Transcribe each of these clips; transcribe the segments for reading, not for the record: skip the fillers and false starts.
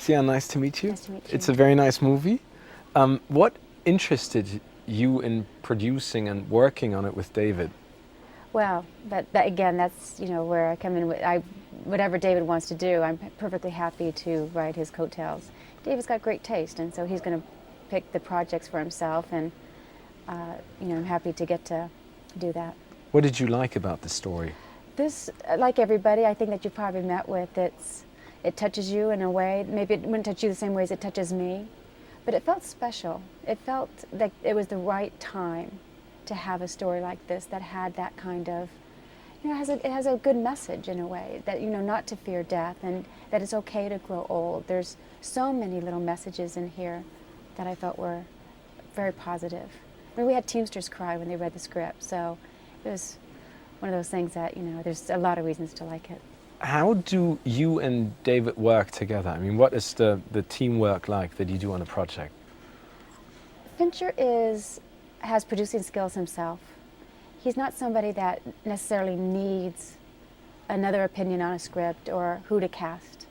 Cean, nice to meet you. Nice to meet you. It's a very nice movie. What interested you in producing and working on it with David? Well, that again, that's where I come in with whatever David wants to do. I'm perfectly happy to ride his coattails. David's got great taste, and so he's going to pick the projects for himself, and I'm happy to get to do that. What did you like about the story? This, like everybody, I think that you've probably met with, it touches you in a way. Maybe it wouldn't touch you the same way as it touches me, but it felt special. It felt like it was the right time to have a story like this that had that kind of, it has a good message in a way, that, not to fear death and that it's okay to grow old. There's so many little messages in here that I felt were very positive. I mean, we had Teamsters cry when they read the script, so it was one of those things that, there's a lot of reasons to like it. How do you and David work together? I mean, what is the teamwork like that you do on a project? Fincher has producing skills himself. He's not somebody that necessarily needs another opinion on a script or who to cast.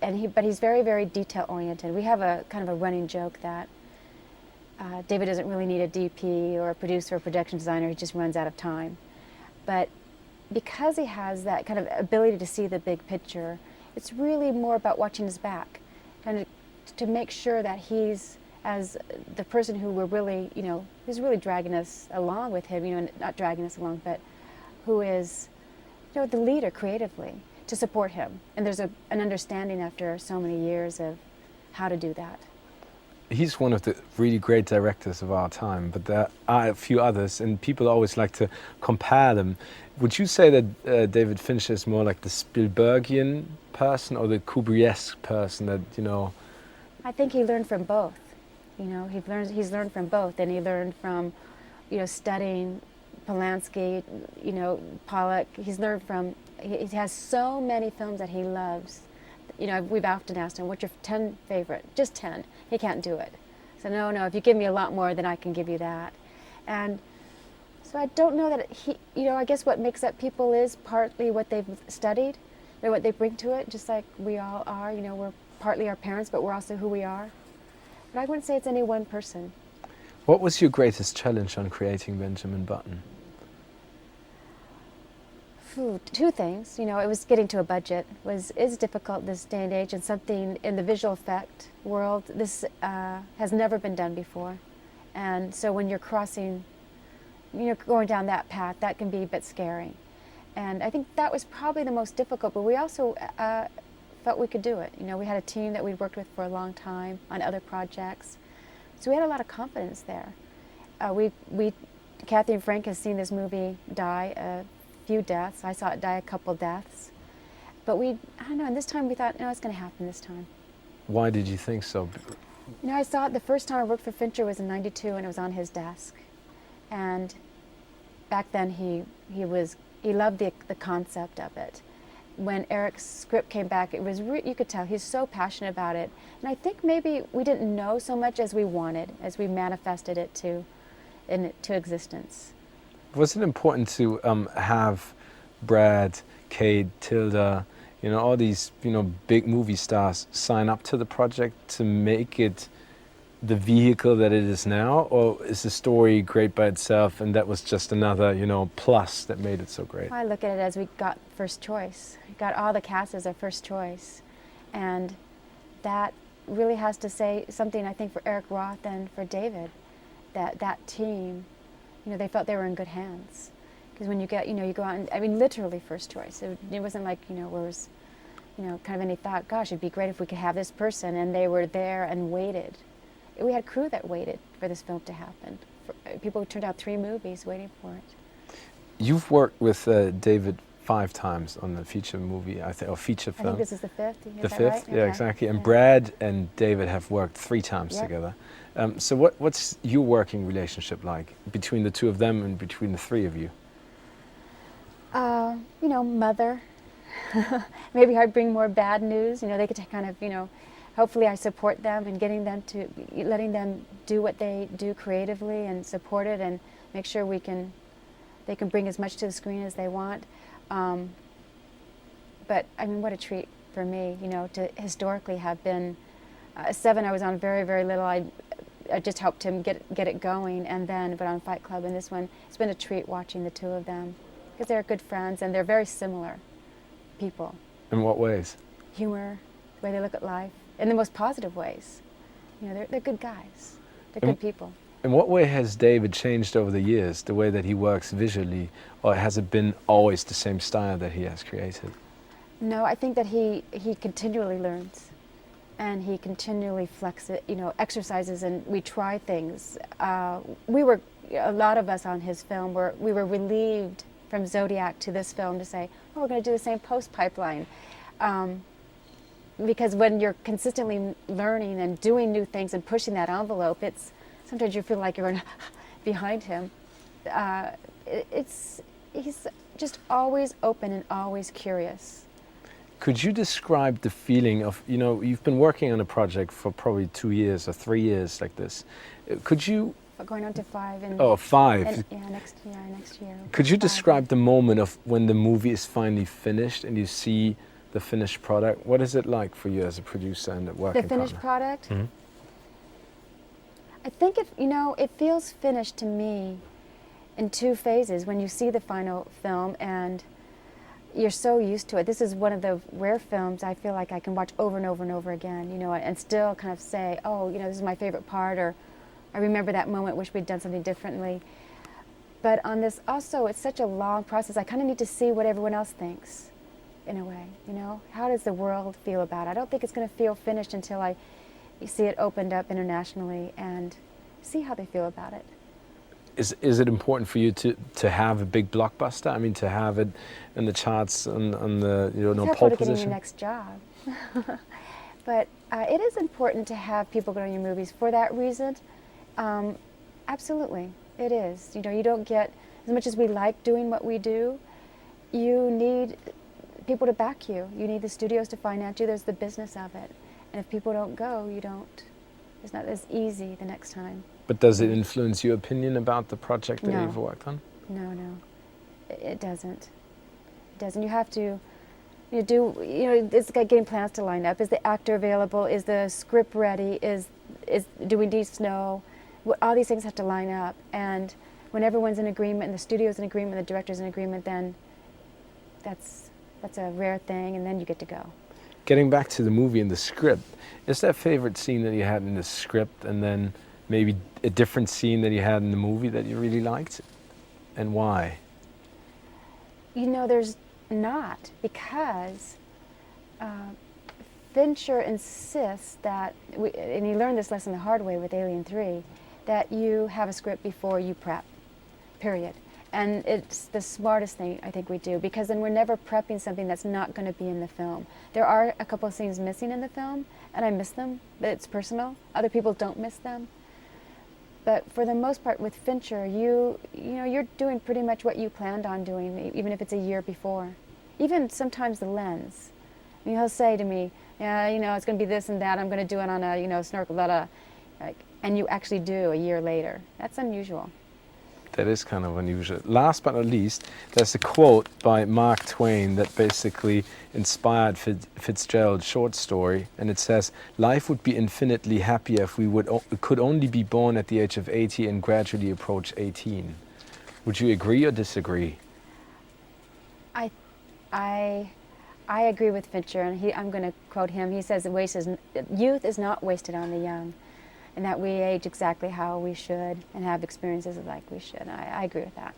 But he's very, very detail oriented. We have a kind of a running joke that David doesn't really need a DP or a producer or production designer. He just runs out of time. But because he has that kind of ability to see the big picture, it's really more about watching his back, kind of to make sure that he's, as the person who we're really, who's really dragging us along with him, not dragging us along, but who is, the leader creatively, to support him. And there's an understanding after so many years of how to do that. He's one of the really great directors of our time, but there are a few others, and people always like to compare them. Would you say that David Fincher is more like the Spielbergian person or the Kubriesque person that, I think he learned from both. He's learned from both, and he learned from, studying Polanski, Pollock. He's learned from, he has so many films that he loves. We've often asked him, what's your 10 favorite? Just 10. He can't do it. So no, if you give me a lot more, then I can give you that. And so I don't know that I guess what makes up people is partly what they've studied, or what they bring to it, just like we all are. We're partly our parents, but we're also who we are. But I wouldn't say it's any one person. What was your greatest challenge on creating Benjamin Button? Two things. It was getting to a budget is difficult this day and age, and something in the visual effect world. This has never been done before, and so when you're going down that path, that can be a bit scary. And I think that was probably the most difficult. But we also felt we could do it. We had a team that we'd worked with for a long time on other projects, so we had a lot of confidence there. Kathy and Frank has seen this movie die. Few deaths. I saw it die a couple deaths. But I don't know, and this time we thought, no, it's going to happen this time. Why did you think so? I saw it the first time I worked for Fincher was in '92, and it was on his desk. And back then he loved the concept of it. When Eric's script came back, it was you could tell he's so passionate about it. And I think maybe we didn't know so much as we wanted, as we manifested it into existence. Was it important to have Brad, Kate, Tilda, all these, big movie stars sign up to the project to make it the vehicle that it is now? Or is the story great by itself and that was just another, plus that made it so great? I look at it as we got first choice. We got all the cast as our first choice. And that really has to say something, I think, for Eric Roth and for David, that team, they felt they were in good hands. Because when you get, you go out and, literally first choice. It wasn't like, where was, kind of any thought, gosh, it'd be great if we could have this person, and they were there and waited. We had crew that waited for this film to happen. People who turned out 3 movies waiting for it. You've worked with David 5 times on the feature movie, or feature film. I think this is the 5th. The 5th, right? yeah, Okay. exactly. And Yeah. Brad and David have worked 3 times Yep. together. So what's your working relationship like between the 2 of them and between the 3 of you? Mother. Maybe I bring more bad news. They get to kind of, hopefully I support them and letting them do what they do creatively and support it and make sure they can bring as much to the screen as they want. But what a treat for me, you know, to historically have been 7. I was on very, very little. I just helped him get it going, and then but on Fight Club, and this one, it's been a treat watching the two of them because they're good friends and they're very similar people. In what ways? Humor, the way they look at life, in the most positive ways. You know, they're good guys. They're good people. In what way has David changed over the years, the way that he works visually, or has it been always the same style that he has created? No, I think that he continually learns, and he continually flexes, you know, exercises, and we try things. We were, a lot of us on his film, we were relieved from Zodiac to this film to say, oh, we're going to do the same post pipeline. Because when you're consistently learning and doing new things and pushing that envelope, it's sometimes you feel like you're behind him. He's just always open and always curious. Could you describe the feeling of, you know, you've been working on a project for probably 2 years or 3 years like this. Could you... Going on to 5. And, oh, 5. And, yeah, next year. Could you 5. describe the moment of when the movie is finally finished and you see the finished product? What is it like for you as a producer and a working The finished partner? product? Mm-hmm. I think it feels finished to me in 2 phases. When you see the final film and you're so used to it. This is one of the rare films I feel like I can watch over and over and over again, you know, and still kind of say, oh, you know, this is my favorite part, or I remember that moment, wish we'd done something differently. But on this also, it's such a long process. I kind of need to see what everyone else thinks, in a way, you know? How does the world feel about it? I don't think it's going to feel finished until I see it opened up internationally and see how they feel about it. Is it important for you to have a big blockbuster? I mean, to have it in the charts on the, you know, pole Getting position? your next job. But it is important to have people go to your movies for that reason. Absolutely, it is. You know, you don't get, as much as we like doing what we do, you need people to back you. You need the studios to finance you. There's the business of it. And if people don't go, it's not as easy the next time. But does it influence your opinion about the project that No. you've worked on? No, it doesn't. It doesn't. You have to, it's like getting plans to line up. Is the actor available? Is the script ready? Do we need snow? All these things have to line up. And when everyone's in agreement, and the studio's in agreement, the director's in agreement, then that's a rare thing, and then you get to go. Getting back to the movie and the script, is there a favorite scene that you had in the script, and then maybe a different scene that you had in the movie that you really liked, and why? You know, there's not, because Fincher insists that, and he learned this lesson the hard way with Alien 3, that you have a script before you prep, period. And it's the smartest thing I think we do, because then we're never prepping something that's not going to be in the film. There are a couple of scenes missing in the film, and I miss them, but it's personal. Other people don't miss them. But for the most part with Fincher, you're doing pretty much what you planned on doing, even if it's a year before. Even sometimes the lens. I mean, he'll say to me, yeah, you know, it's going to be this and that, I'm going to do it on a, you know, snorkel, and you actually do a year later. That's unusual. That is kind of unusual. Last but not least, there's a quote by Mark Twain that basically inspired Fitzgerald's short story, and it says, "Life would be infinitely happier if we could only be born at the age of 80 and gradually approach 18." Would you agree or disagree? I agree with Fincher, and I'm going to quote him. He says, "Youth is not wasted on the young." And that we age exactly how we should and have experiences like we should. I agree with that.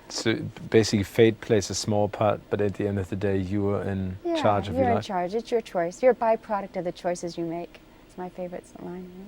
So basically fate plays a small part, but at the end of the day you are in charge of your life? You're in charge. It's your choice. You're a byproduct of the choices you make. It's my favorite line.